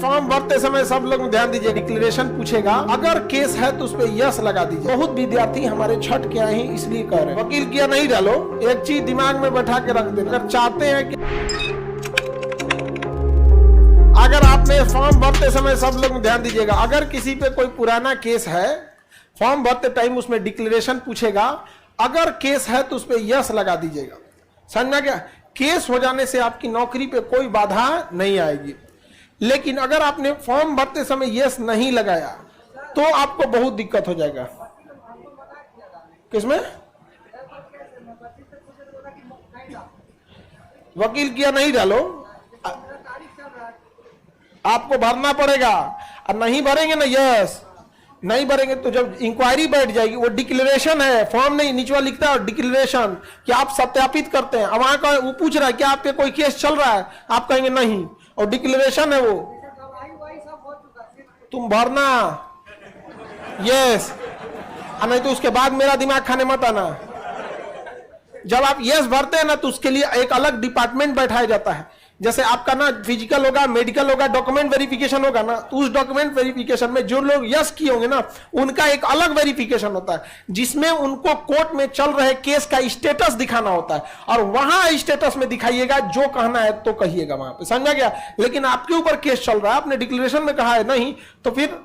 Form भरते समय सब लोग ध्यान दीजिए, डिक्लेरेशन पूछेगा, अगर केस है तो उस पर यस लगा दीजिए। बहुत विद्यार्थी हमारे छठ के आए हैं इसलिए कह रहे हैं वकील किया नहीं डालो, एक चीज दिमाग में बैठा के रख देना। अगर चाहते हैं कि अगर आपने फॉर्म भरते समय सब लोग ध्यान दीजिएगा, अगर किसी पे कोई पुराना केस है, फॉर्म भरते टाइम उसमें डिक्लेरेशन पूछेगा, अगर केस है तो उस पर यस लगा दीजिएगा। समझना क्या? केस हो जाने से आपकी नौकरी पे कोई बाधा नहीं आएगी, लेकिन अगर आपने फॉर्म भरते समय यस नहीं लगाया तो आपको बहुत दिक्कत हो जाएगा। किसमें? वकील किया नहीं डालो, आपको भरना पड़ेगा। और नहीं भरेंगे ना, यस नहीं भरेंगे तो जब इंक्वायरी बैठ जाएगी, वो डिक्लेरेशन है, फॉर्म नहीं, नीचे लिखता है डिक्लेरेशन कि आप सत्यापित करते हैं। अब वहां का वो पूछ रहा है क्या आप पे कोई केस चल रहा है, आप कहेंगे नहीं, और डिक्लेरेशन है वो, तुम भरना यस, नहीं तो उसके बाद मेरा दिमाग खाने मत आना। जब आप यस भरते हैं ना तो उसके लिए एक अलग डिपार्टमेंट बैठाया जाता है। जैसे आपका ना फिजिकल होगा, मेडिकल होगा, डॉक्यूमेंट वेरिफिकेशन होगा ना, तो उस डॉक्यूमेंट वेरिफिकेशन में जो लोग यस किए होंगे ना, उनका एक अलग वेरिफिकेशन होता है जिसमें उनको कोर्ट में चल रहे केस का स्टेटस दिखाना होता है, और वहां स्टेटस में दिखाइएगा, जो कहना है तो कहिएगा वहां पे। समझा गया? लेकिन आपके ऊपर केस चल रहा है, आपने डिक्लेरेशन में कहा है नहीं, तो फिर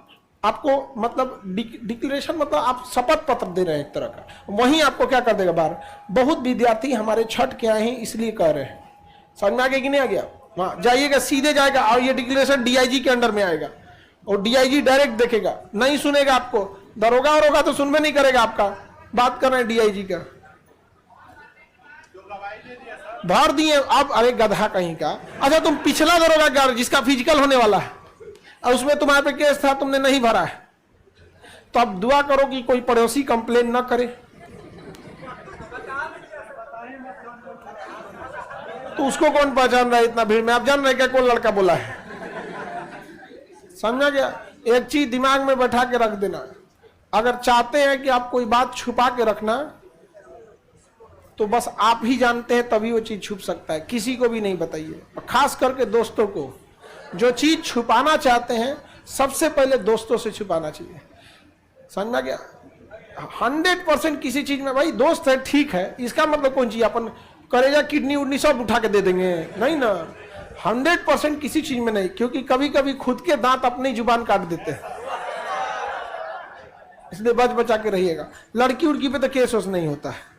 आपको मतलब डिक्लेरेशन मतलब आप शपथ पत्र दे रहे हैं एक तरह का, वहीं आपको क्या कर देगा बाहर। बहुत विद्यार्थी हमारे छठ के आए हैं इसलिए कह रहे हैं। समझ में आ गया कि नहीं आ गया? वहां जाइएगा, सीधे जाएगा और ये डिक्लेरेशन डीआईजी के अंडर में आएगा, और डीआईजी डायरेक्ट देखेगा, नहीं सुनेगा आपको। दरोगा और होगा तो सुनबे नहीं करेगा आपका, बात कर रहे हैं डीआईजी का। भर दिए अब, अरे गधा कहीं का। अच्छा, तुम पिछला दरोगा जिसका फिजिकल होने वाला है और उसमें तुम्हारे पे केस था, तुमने नहीं भरा है, तो अब दुआ करो कि कोई पड़ोसी कंप्लेन ना करे, तो उसको कौन पहचान रहा है इतना भीड़ में? आप जान रहे क्या कौन लड़का बोला है? समझा गया? एक चीज दिमाग में बैठा के रख देना, अगर चाहते हैं कि आप कोई बात छुपा के रखना, तो बस आप ही जानते हैं तभी वो चीज छुप सकता है, किसी को भी नहीं बताइए। खास करके दोस्तों को, जो चीज छुपाना चाहते हैं सबसे पहले दोस्तों से छुपाना चाहिए। समझा गया? 100% किसी चीज में भाई दोस्त है ठीक है, इसका मतलब कौन चीज अपन करेगा किडनी उडनी सब उठा के दे देंगे, नहीं ना। 100% किसी चीज में नहीं, क्योंकि कभी कभी खुद के दांत अपनी जुबान काट देते हैं, इसलिए बच बचा के रहिएगा। लड़की उड़की पे तो केस वोस नहीं होता है।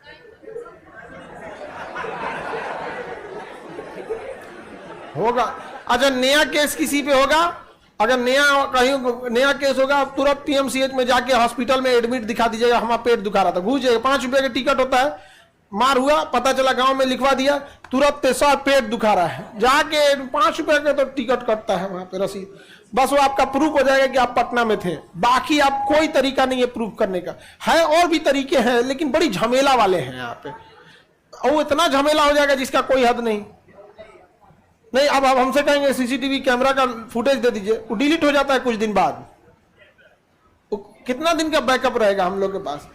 होगा अच्छा, नया केस किसी पे होगा, अगर कहीं नया केस होगा, तुरंत पीएमसीएच में जाके हॉस्पिटल में एडमिट दिखा दीजिएगा, हमारा पेट दुखा रहा था, घुस जाएगा। 5 रुपए का टिकट होता है, मार हुआ, पता चला गांव में लिखवा दिया, तुरंत पेशा पेट दुखा रहा है, जाके 5 रुपए का तो टिकट कटता है वहां पे रसीद, बस वो आपका प्रूफ हो जाएगा कि आप पटना में थे। बाकी आप कोई तरीका नहीं है प्रूफ करने का। है और भी तरीके हैं, लेकिन बड़ी झमेला वाले हैं यहाँ पे, और वो इतना झमेला हो जाएगा जिसका कोई हद नहीं। नहीं, अब आप हमसे कहेंगे सीसीटीवी कैमरा का फुटेज दे दीजिए, वो डिलीट हो जाता है कुछ दिन बाद। कितना दिन का बैकअप रहेगा हम लोग के पास?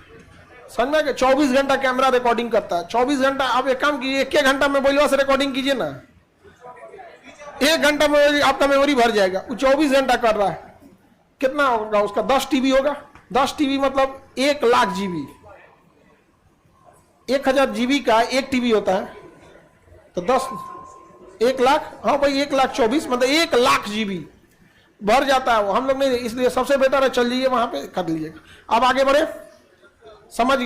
समझ में? 24 घंटा कैमरा रिकॉर्डिंग करता है, 24 घंटा। आप एक काम कीजिए, 1 घंटा में बोलिए से रिकॉर्डिंग कीजिए ना, 1 घंटा में आपका मेमोरी भर जाएगा। वो 24 घंटा कर रहा है, कितना होगा उसका? 10 टीबी होगा। 10 टीबी मतलब 1 लाख जीबी, 1000 जीबी का 1 टीबी होता है, तो 1 लाख, हाँ भाई 1,24,000 मतलब 1 लाख जीबी भर जाता है वो। हम लोग नहीं, इसलिए सबसे बेटर है चल लीजिए वहां पे कर लीजिएगा। अब आगे बढ़े, समझ